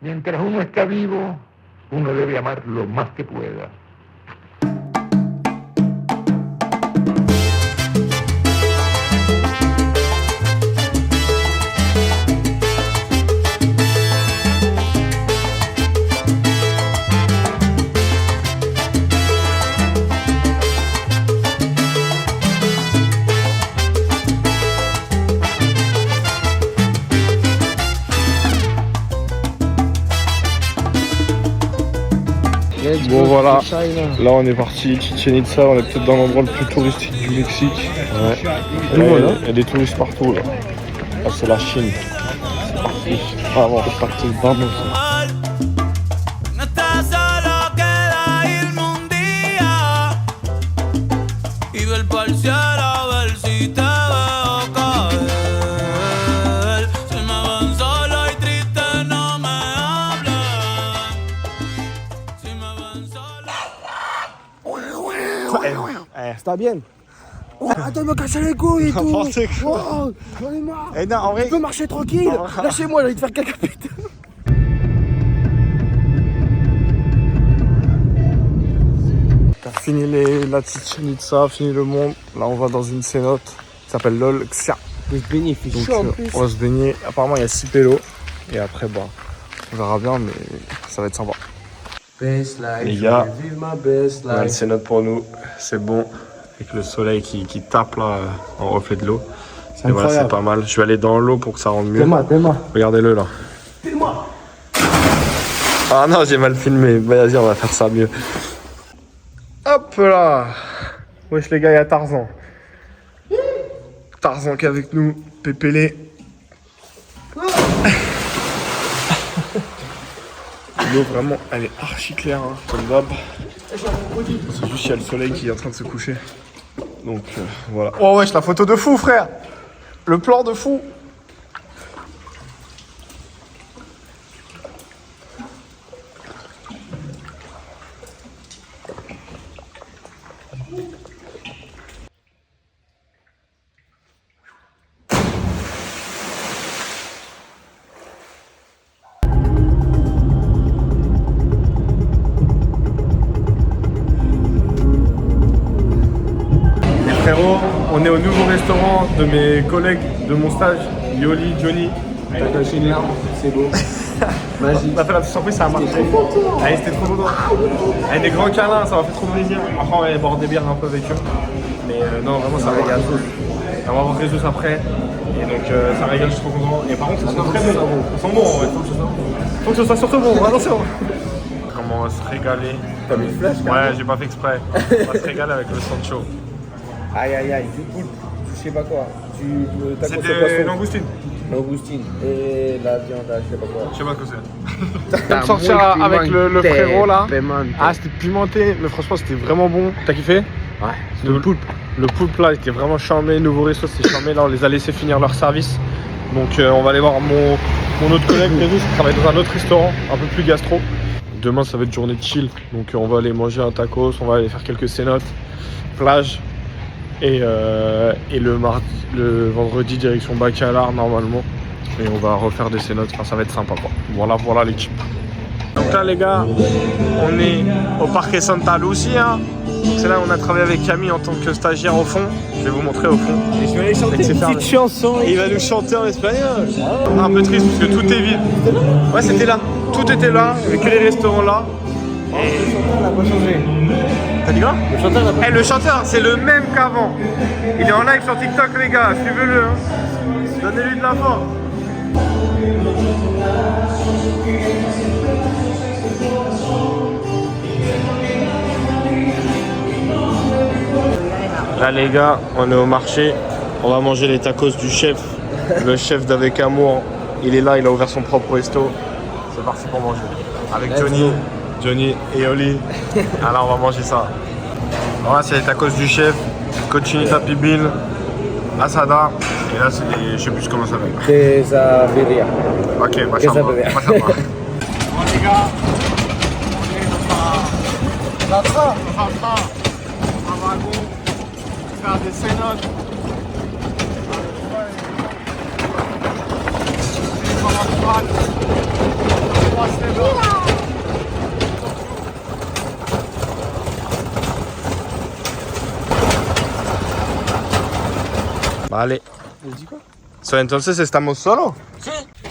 Mientras uno está vivo, uno debe amar lo más que pueda. Bon voilà, là on est parti, Chichen Itza, on est peut-être dans l'endroit le plus touristique du Mexique. Ouais. Il y a des touristes partout là. Ah, c'est la Chine. C'est parti. Vraiment, c'est parti. Vamos. Ça bien. Oh, attends, me casser les couilles et tout. Oh, j'en ai marre. Eh non, en vrai, tu peux marcher tranquille. Lâchez-moi, j'ai envie de faire caca. t'as fini la Chichen Itza, fini le monde. Là on va dans une cénote qui s'appelle LOL Xia. Il se baigne, il fait Donc chaud en plus. on va se baigner. Apparemment il y a 6 pélos. Et après bah on verra bien mais ça va être sympa. Best life, Les gars, vive ma best on a une life. cénote pour nous. C'est bon. Avec le soleil qui tape là en reflet de l'eau. Et voilà, c'est pas mal. Je vais aller dans l'eau pour que ça rende mieux. T'es-moi. Regardez-le là. File-moi. Ah non, j'ai mal filmé. Vas-y, on va faire ça mieux. Hop là. Wesh les gars, il y a Tarzan. Tarzan qui est avec nous. Pépélé. L'eau vraiment, elle est archi claire, hein, comme d'hab. C'est juste qu'il y a le soleil qui est en train de se coucher. Donc voilà. Oh wesh, la photo de fou frère. Le plan de fou. Frérot, on est au nouveau restaurant de mes collègues de mon stage, Yoli, Johnny. T'as caché une larme, c'est beau. Magique. On a fait la petite surprise, ça a marché. Allez, c'était trop beau. Avec des grands câlins, ça m'a fait trop plaisir. Après, on va aller boire des bières un peu avec eux. Mais non, vraiment, ça régale. On va avoir Résus après. Et donc, ça régale, je suis trop content. Et par contre, ça sent très bon. Ça sent bon, en vrai. Faut que ce soit surtout bon, attention. Comment on va se régaler. T'as mis le flash, Ouais, j'ai pas fait exprès. On va se régaler avec le Sancho. Aïe, du poulpe, je sais pas quoi. C'était langoustine. Langoustine et la viande, je sais pas quoi. Je sais pas ce que c'est. T'as sortir avec le frérot là. Ah, c'était pimenté, mais franchement c'était vraiment bon. T'as kiffé? Ouais, le poulpe. Le poulpe là, il était vraiment charmé. Nouveau resto, c'était charmé. Là, on les a laissés finir leur service. Donc, on va aller voir mon autre collègue, Résus, qui travaille dans un autre restaurant, un peu plus gastro. Demain, ça va être journée de chill. Donc, on va aller manger un tacos, on va aller faire quelques cénotes, plage. Et le vendredi, direction Bacalar normalement. Et on va refaire des cénotes, enfin ça va être sympa quoi. Voilà l'équipe. Donc là les gars, on est au Parque Santa Lucia. C'est là où on a travaillé avec Camille en tant que stagiaire au fond. Je vais vous montrer au fond. Et je vais aller chanter une petite chanson. Et il va nous chanter en espagnol. Un peu triste parce que tout est vide. Ouais, c'était là. Tout était là, il n'y avait que les restaurants là. Le chanteur n'a pas changé. T'as dit quoi? Le chanteur n'a pas changé. Le chanteur, c'est le même qu'avant. Il est en live sur TikTok, les gars. Suivez-le. Hein. Donnez-lui de la force. Là, les gars, on est au marché. On va manger les tacos du chef. Le chef d'Avec Amour. Il est là, il a ouvert son propre resto. C'est parti pour manger. Avec Johnny et Oli. Alors on va manger ça. Alors là c'est les tacos du chef, cochinita pibil, asada. Et là c'est les... je sais plus comment ça s'appelle. Quesadilla. Ok, bah ça va. Bon les gars, on est dans un train, un wagon, faire des cénotes. Allez. J'ai dit quoi? So, entonces estamos solo.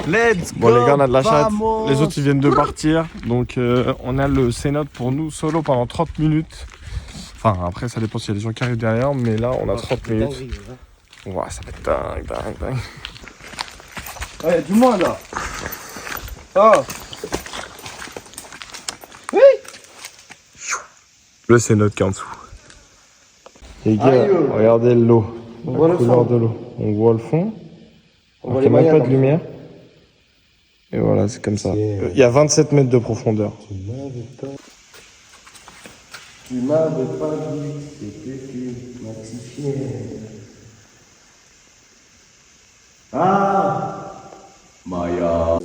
Let's Bon, les gars, on a de la chatte. vamos. Les autres, ils viennent de partir. Donc, on a le cénote pour nous solo pendant 30 minutes. Enfin, après, ça dépend s'il y a des gens qui arrivent derrière. Mais là, on a 30 minutes. Ouais, ça va être dingue. Ouais, du moins là. Oh. Le cénote qui est en dessous. Les gars, Aïe. regardez l'eau. On voit La le couleur fond. de l'eau. On voit le fond. On Il voit n'y a les même moyens. pas de lumière. Et voilà, c'est comme ça. C'est- Il y a 27 mètres de profondeur. Tu m'avais pas dit que c'était une maxifienne. Ah Maya.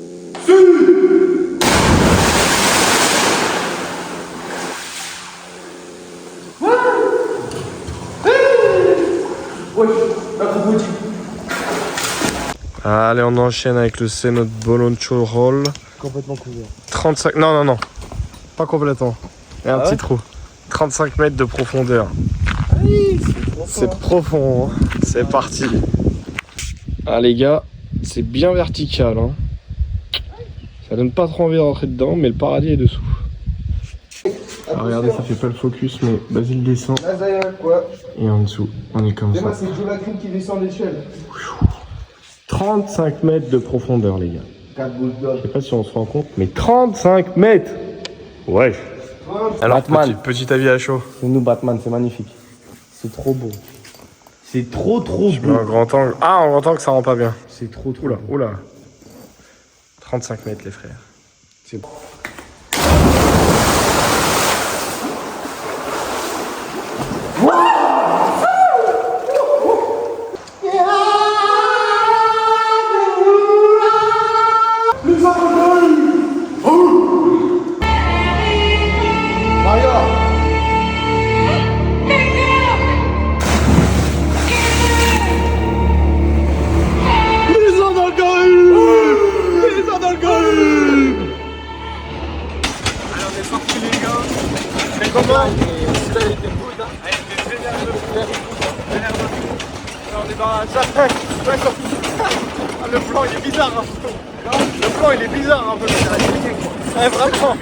Allez, on enchaîne avec le cénote Boloncho Roll. Complètement couvert. 35... Non. Pas complètement. Il y a un Ah petit ouais trou. 35 mètres de profondeur. C'est profond. Hein. C'est parti. Ah les gars, c'est bien vertical. Hein. Ça donne pas trop envie de rentrer dedans, mais le paradis est dessous. Alors, regardez, ça fait pas le focus, mais Basile descend. Là, ça y est, quoi. Et en dessous, on est comme ça. Moi, c'est Joe Lacrim qui descend l'échelle. 35 mètres de profondeur, les gars. 4 boules d'or. Je sais pas si on se rend compte, mais 35 mètres. Ouais. Alors, Batman. petit avis à chaud. C'est nous, Batman, c'est magnifique. C'est trop beau. C'est trop beau. Un grand angle. Ah, en grand angle, ça rend pas bien. C'est trop Oula, beau. oula. 35 mètres, les frères. C'est bon. On est dans un jardin. Le plan il est bizarre un peu. Le plan il est bizarre un peu. Ouais, vraiment.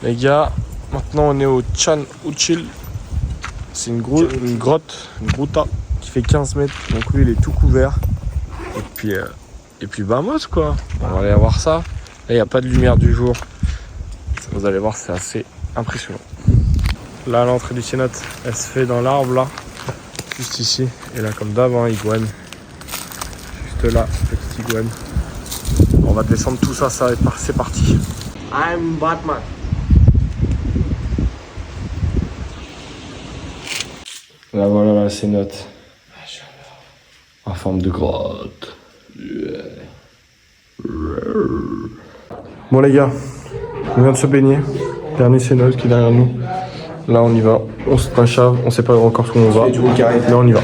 Les gars, maintenant on est au Chan Uchil. C'est une grotte, une gruta qui fait 15 mètres. Donc lui il est tout couvert. Et puis vamos quoi. On va aller voir ça. Là il n'y a pas de lumière du jour. Vous allez voir, c'est assez impressionnant. Là, l'entrée du cénote, elle se fait dans l'arbre là, juste ici. Et là, comme d'hab, hein, iguane. Juste là, petite iguane. On va descendre tout ça, c'est parti. I'm Batman. Là, voilà la cénote. En forme de grotte. Bon, les gars, on vient de se baigner. Dernier cénote qui est derrière nous. Là on y va, on se pinchave, on sait pas encore où on va. Là on y va.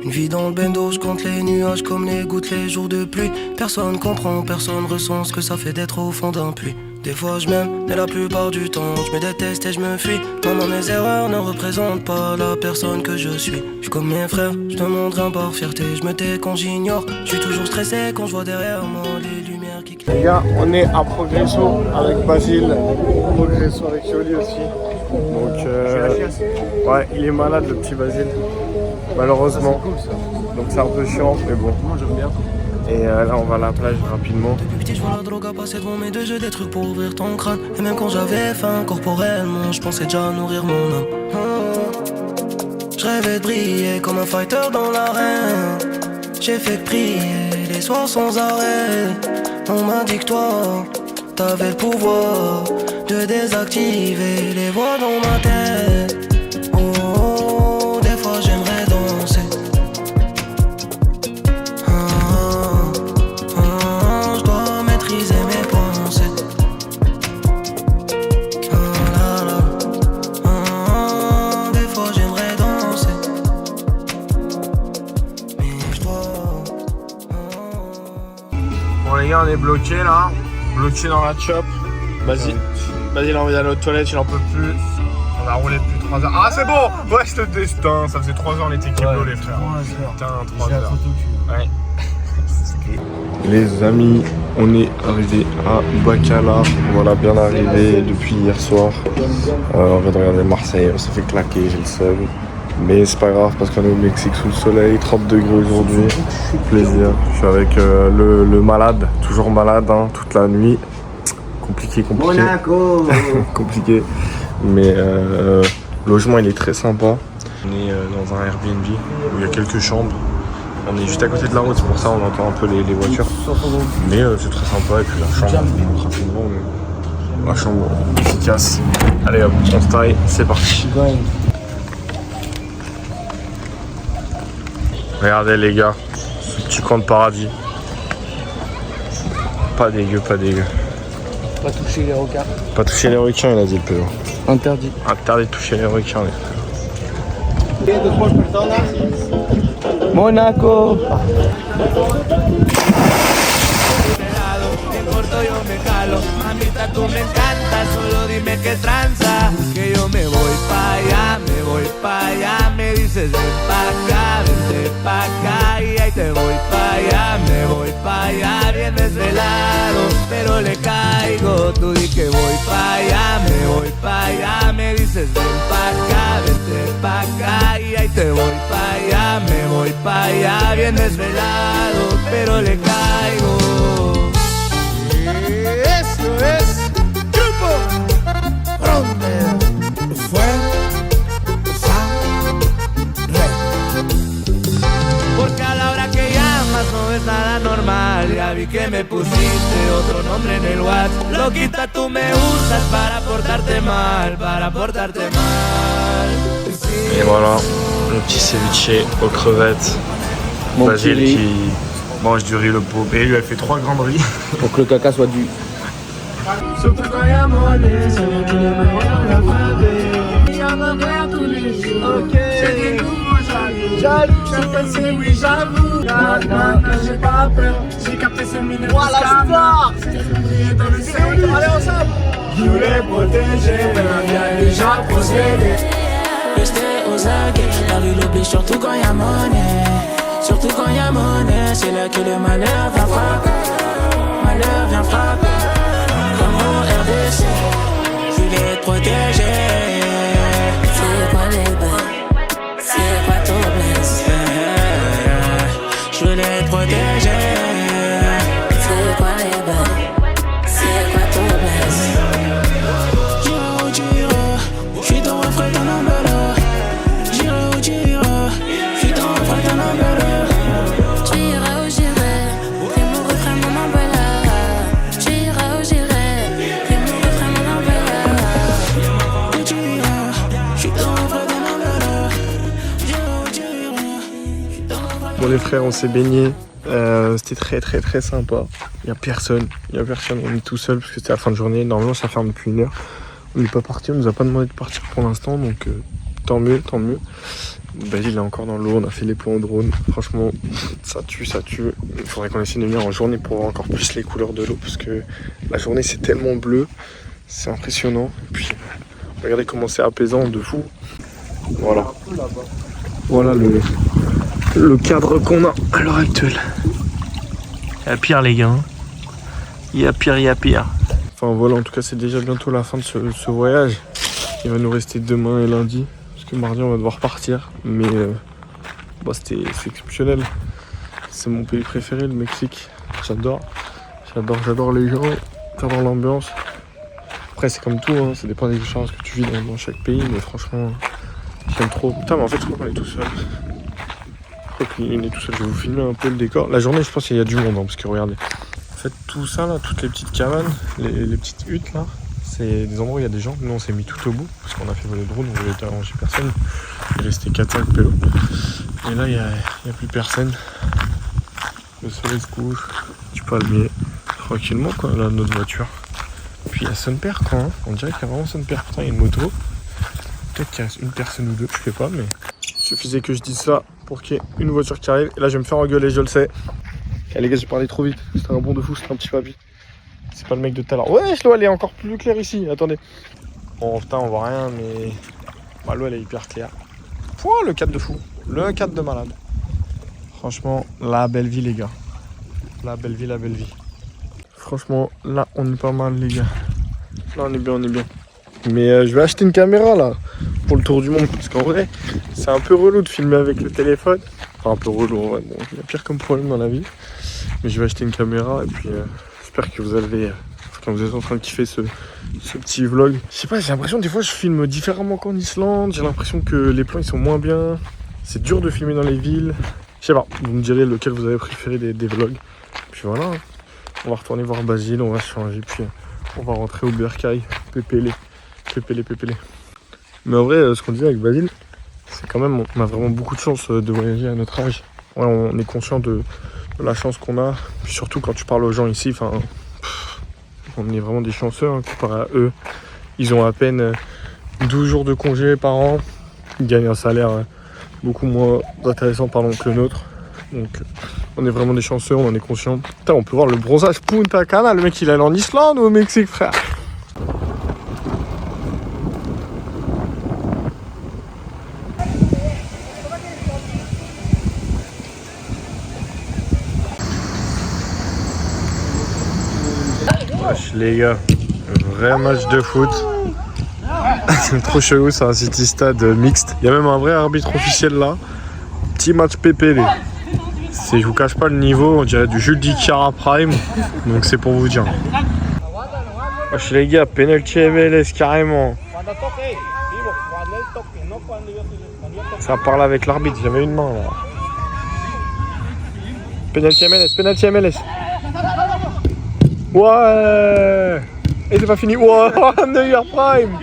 Une vie dans le bendo, je compte les nuages comme les gouttes, les jours de pluie. Personne comprend, personne ressent ce que ça fait d'être au fond d'un puits. Des fois je m'aime, mais la plupart du temps je me déteste et je me fuis. Maman, mes erreurs ne représentent pas la personne que je suis. Je suis comme mes frères, je demande rien par fierté. Je me tais quand j'ignore, je suis toujours stressé quand je vois derrière moi les lumières qui Les gars, on est à Progresso avec Basile, Progresso avec Yoli aussi. Donc ouais, il est malade le petit Basile, malheureusement. Donc c'est un peu chiant, mais bon. Moi j'aime bien. Et là on va à la plage rapidement. Depuis petit, je vois la drogue à passer devant mes deux yeux, des trucs pour ouvrir ton crâne. Et même quand j'avais faim, corporellement, je pensais déjà nourrir mon âme. Je rêvais de briller comme un fighter dans l'arène. J'ai fait que prier les soirs sans arrêt. On m'a dit que toi, t'avais le pouvoir de désactiver les voix dans ma tête. Oh, des fois j'aimerais danser. Je dois maîtriser mes pensées. Des fois j'aimerais danser, mais je bloqué là, bloqué dans la chop. Vas-y, il a envie d'aller aux toilettes, il en peut plus. On a roulé depuis 3 heures. Ah c'est bon. Ouais, je te destin, ça faisait 3 heures on était keblo les frères. 3 heures. Ouais. Les amis, on est arrivé à Bacala. Voilà, bien arrivé depuis hier soir. On vient de regarder Marseille, on s'est fait claquer, j'ai le seum. Mais c'est pas grave parce qu'on est au Mexique sous le soleil, 30 degrés aujourd'hui. Plaisir. Je suis avec le malade, toujours malade hein, toute la nuit. Compliqué. Monaco. Compliqué. Mais le logement il est très sympa. On est dans un Airbnb où il y a quelques chambres. On est juste à côté de la route, c'est pour ça on entend un peu les voitures. Mais c'est très sympa et puis la chambre, je montre rapidement. La chambre efficace. Allez hop, on se taille, c'est parti. Regardez les gars, ce petit coin de paradis. Pas dégueu. Pas toucher les requins. Pas toucher les requins, il a dit le pédo. Interdit. Interdit de toucher les requins, les pédos. Monaco. Mamita, tú me encantas, solo dime qué tranza. Que yo me voy pa' allá, me dices ven pa' acá, vente pa' acá. Y ahí te voy pa' allá, me voy pa' allá. Bien desvelado, pero le caigo. Tú di que voy pa' allá, me voy pa' allá. Me dices ven pa' acá, vente pa' acá. Y ahí te voy pa' allá, me voy pa' allá. Bien desvelado, pero le caigo. Esto es Chupo Ronde. Fue porque a la hora que llamas no es nada normal. Ya vi que me pusiste otro nombre en el WhatsApp. Loquita, tú me usas para portarte mal, Sí. Et voilà, le petit ceviche aux crevettes. Basile qui mange du riz le pot. Et lui, elle fait 3 grandes riz. Pour que le caca soit du. Surtout quand y'a monnaie, c'est le qui est meilleur la famille. Y'a ma mère tous les jours, ok. C'est des nouveaux jaloux, certains c'est oui j'avoue. Non, j'ai pas peur, j'ai capté ce minute. Voilà la star. C'est dans le secteur, allez ensemble. Je voulais protéger, mais bien déjà procédé. Rester aux aguets, la rue l'oblige surtout quand y'a monnaie. Surtout quand y'a monnaie, c'est là que le malheur vient frapper. Comme au RDC, je voulais te protéger. C'est quoi les bails? C'est quoi ton blesse? Je voulais te protéger. C'est quoi les bails? C'est quoi ton blesse? J'irai, je suis ton refrain, ton embeleur. J'irai, je suis ton refrain, ton embeleur. Bon les frères, on s'est baigné, c'était très sympa. Il n'y a personne, on est tout seul parce que c'était la fin de journée. Normalement ça ferme depuis 1 heure. On n'est pas parti, on nous a pas demandé de partir pour l'instant, donc tant mieux. Basile il est encore dans l'eau, on a fait les plans au drone. Franchement, ça tue. Il faudrait qu'on essaie de venir en journée pour voir encore plus les couleurs de l'eau parce que la journée c'est tellement bleu, c'est impressionnant. Et puis regardez comment c'est apaisant de fou. Voilà le cadre qu'on a à l'heure actuelle. Il y a pire les gars. Il y a pire. Enfin voilà, en tout cas c'est déjà bientôt la fin de ce voyage. Il va nous rester demain et lundi. Parce que mardi on va devoir partir. Mais c'est exceptionnel. C'est mon pays préféré, le Mexique. J'adore les gens, j'adore l'ambiance. Après c'est comme tout, hein. Ça dépend des expériences que tu vis dans chaque pays. Mais franchement, j'aime trop. Putain mais en fait je crois qu'on est tout seul. Il est tout seul, je vais vous filmer un peu le décor. La journée je pense qu'il y a du monde hein, parce que regardez. En fait tout ça là, toutes les petites cabanes, les petites huttes là, c'est des endroits où il y a des gens. Nous on s'est mis tout au bout parce qu'on a fait voler le drone, on voulait déranger personne. Il restait 4-5 pélos. Et là il n'y a plus personne. Le soleil se couche, du palmier, tranquillement quoi, là notre voiture. Puis il y a son père quoi, hein. On dirait qu'il y a vraiment son père. Putain il y a une moto. Peut-être qu'il reste une personne ou deux, je sais pas mais. Il suffisait que je dise ça pour qu'il y ait une voiture qui arrive. Et là je vais me faire engueuler, je le sais. Eh les gars, j'ai parlé trop vite. C'était un bon de fou, c'était un petit papy. C'est pas le mec de tout à l'heure. Ouais, l'eau elle est encore plus claire ici. Attendez. Bon, putain, on voit rien, mais. Bah, l'eau elle est hyper claire. Pouah, le 4 de fou. Le 4 de malade. Franchement, la belle vie, les gars. La belle vie, la belle vie. Franchement, là, on est pas mal, les gars. Là, on est bien, on est bien. Mais je vais acheter une caméra, là, pour le tour du monde. Parce qu'en vrai, c'est un peu relou de filmer avec le téléphone. Enfin, un peu relou, en vrai. Bon, il y a pire comme problème dans la vie. Mais je vais acheter une caméra et puis j'espère que vous allez, quand vous êtes en train de kiffer ce petit vlog. Je sais pas, j'ai l'impression des fois je filme différemment qu'en Islande. J'ai l'impression que les plans ils sont moins bien. C'est dur de filmer dans les villes. Je sais pas, vous me direz lequel vous avez préféré des vlogs. Puis voilà, on va retourner voir Basile, on va se changer. Puis on va rentrer au Bercail, pépélé. Mais en vrai, ce qu'on disait avec Basile, c'est quand même, on a vraiment beaucoup de chance de voyager à notre âge. Ouais, on est conscient de la chance qu'on a. Puis surtout quand tu parles aux gens ici, on est vraiment des chanceux hein, comparé à eux. Ils ont à peine 12 jours de congé par an. Ils gagnent un salaire beaucoup moins intéressant que le nôtre. Donc on est vraiment des chanceux, on en est conscient. Putain, on peut voir le bronzage Punta Cana. Le mec il est allé en Islande ou au Mexique, frère? Wesh les gars, vrai match de foot. Trop chelou, c'est un city stade mixte. Il y a même un vrai arbitre officiel là. Petit match PPD. Je vous cache pas le niveau, on dirait du Jules Dicara Prime. Donc c'est pour vous dire. Wesh les gars, penalty MLS carrément. Ça parle avec l'arbitre, j'avais une main là. Penalty MLS. Ouais. Et c'est pas fini. Ouais, Neuer Prime.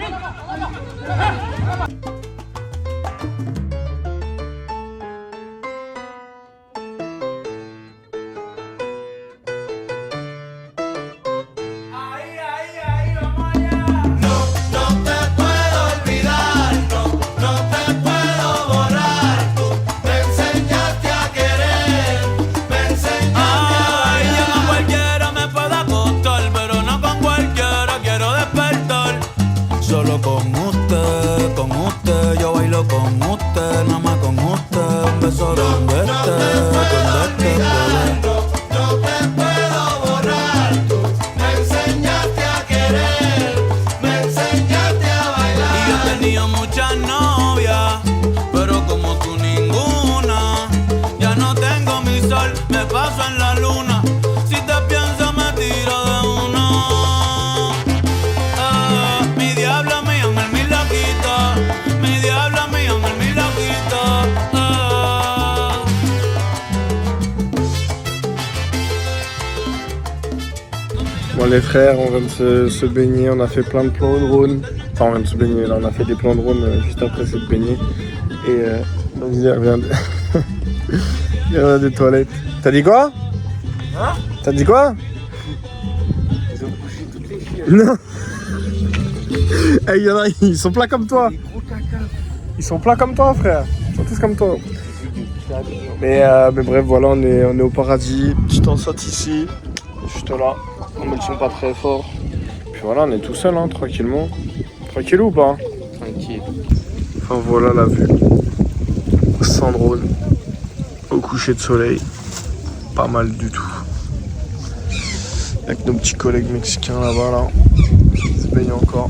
Bon les frères, on vient de se baigner, on a fait plein de plans de drone. Enfin on vient de se baigner, là on a fait des plans de drone juste après cette baignée. Et donc il revient des toilettes. T'as dit quoi? Hein? T'as dit quoi? Ils ont couché toutes les filles. Non. Hey, y en a, ils sont plats comme toi. Ils sont plats comme toi frère. Ils sont tous comme toi. Mais bref voilà, on est au paradis. Petite enceinte ici, juste là. Ils ne sont pas très forts. Puis voilà, on est tout seul, hein, tranquillement. Tranquille ou pas? Tranquille. Enfin voilà la vue. Sans drone. Au coucher de soleil. Pas mal du tout. Avec nos petits collègues mexicains là-bas, là. Ils se baignent encore.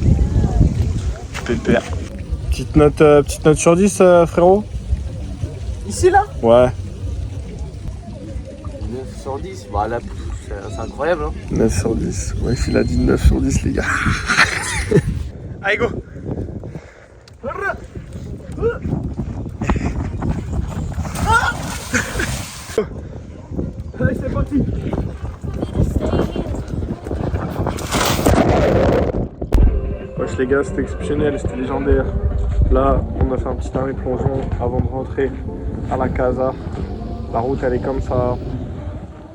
Pépère. Petite note sur 10, frérot? Ici là? Ouais. 9 sur 10, bah là, c'est incroyable hein. 9 sur 10. Ouais, il a dit 9 sur 10 les gars. Allez go. Allez c'est parti. Wesh les gars, c'était exceptionnel, c'était légendaire. Là, on a fait un petit arrêt plongeon avant de rentrer à la casa. La route elle est comme ça.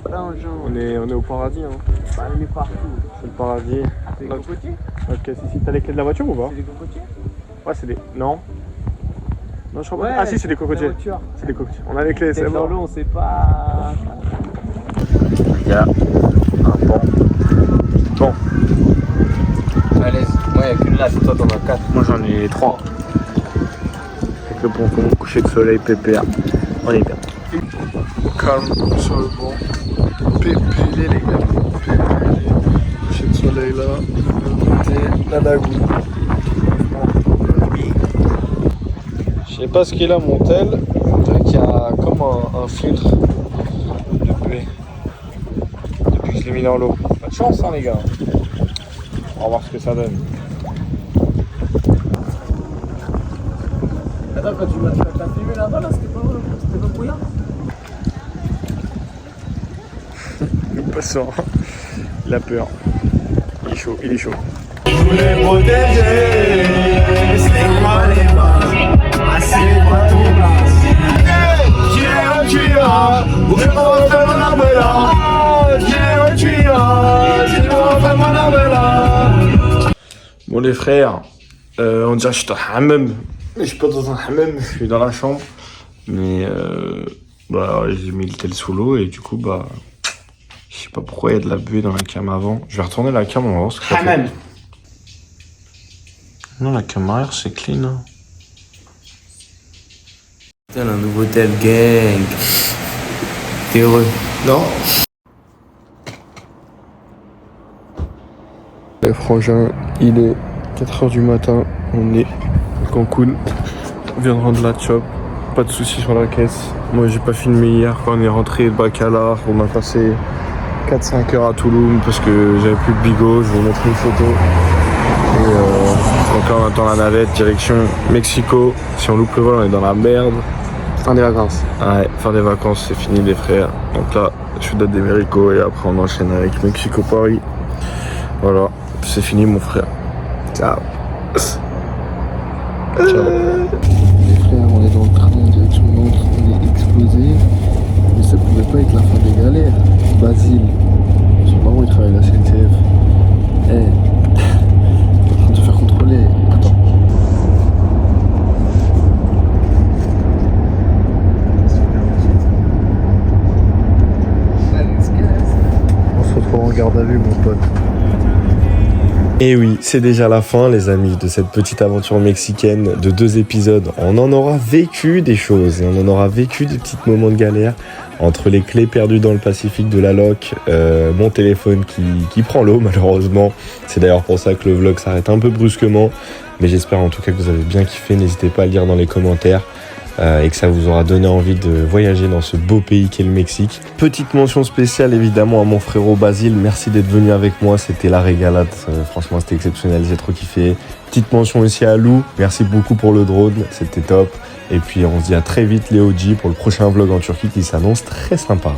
On est au paradis hein. Bah, on est partout. C'est le paradis. C'est des cocotiers? Ok, si t'as les clés de la voiture ou pas? C'est des cocotiers? Ouais, c'est des. Non. Non, je crois pas. Ouais, Ah si, c'est des cocotiers. la voiture. C'est des cocotiers. On a les clés, c'est Dans bon. l'eau, on sait pas. Il y a un banc. Bon. Allez, moi, il n'y a qu'une là, toi, t'en as 4. Moi j'en ai 3. Avec le ponton, coucher de soleil, pépère. On est bien. Au calme, sur le banc. Pépélé les gars. Coucher de soleil là. De l'autre côté, la lagune. Je sais pas ce qu'il a mon tel. On dirait qu'il y a comme un filtre de buée. Depuis que je l'ai mis dans l'eau. Pas de chance hein les gars. On va voir ce que ça donne. Attends, quand tu m'as filmé là-bas, là, c'était pas brouillard? Le passant, il a peur. Il est chaud, il est chaud. Je voulais protéger, c'est moi les bases, assez pas tout place. J'ai un tuyau, où je me refais mon arme-là. J'ai un tuyau, je me refais mon arme-là. Bon les frères, on dirait que je suis dans un hammam. Mais je suis pas dans un hammam, je suis dans la chambre. Mais bah, j'ai mis le tel sous l'eau et du coup bah... Je sais pas pourquoi il y a de la buée dans la cam avant. Je vais retourner la cam, on va voir ce que ça fait. Non, la cam arrière c'est clean. Hein. Putain, un nouveau tel gang. T'es heureux? Non. Les frangins, il est 4h du matin, on est à Cancun. On vient de rendre la chop, pas de soucis sur la caisse. Moi j'ai pas filmé hier quand on est rentré de Bacalar, on a passé 4-5 heures à Toulouse parce que j'avais plus de bigot, je vais vous montrer une photo. Et donc là on attend la navette, direction Mexico. Si on loupe le vol on est dans la merde. Fin des vacances. Ouais, fin des vacances c'est fini les frères. Donc là, Ciudad de México et après on enchaîne avec Mexico-Paris. Voilà, c'est fini mon frère. Ciao. Ciao. Les frères, on est dans le train en direction de Londres, on est explosé. Mais ça pouvait pas être la fin des galères. Basile, son baron il travaille à la CNCF. T'es en train de te faire contrôler. Attends. On se retrouve en garde à vue mon pote. Et oui, c'est déjà la fin les amis de cette petite aventure mexicaine de 2 épisodes. On en aura vécu des choses et on en aura vécu des petits moments de galère entre les clés perdues dans le Pacifique de la loc, mon téléphone qui prend l'eau malheureusement. C'est d'ailleurs pour ça que le vlog s'arrête un peu brusquement. Mais j'espère en tout cas que vous avez bien kiffé. N'hésitez pas à le dire dans les commentaires. Et que ça vous aura donné envie de voyager dans ce beau pays qu'est le Mexique. Petite mention spéciale évidemment à mon frérot Basile, merci d'être venu avec moi, c'était la régalade, franchement c'était exceptionnel, j'ai trop kiffé. Petite mention aussi à Lou, merci beaucoup pour le drone, c'était top. Et puis on se dit à très vite les OG pour le prochain vlog en Turquie qui s'annonce très sympa.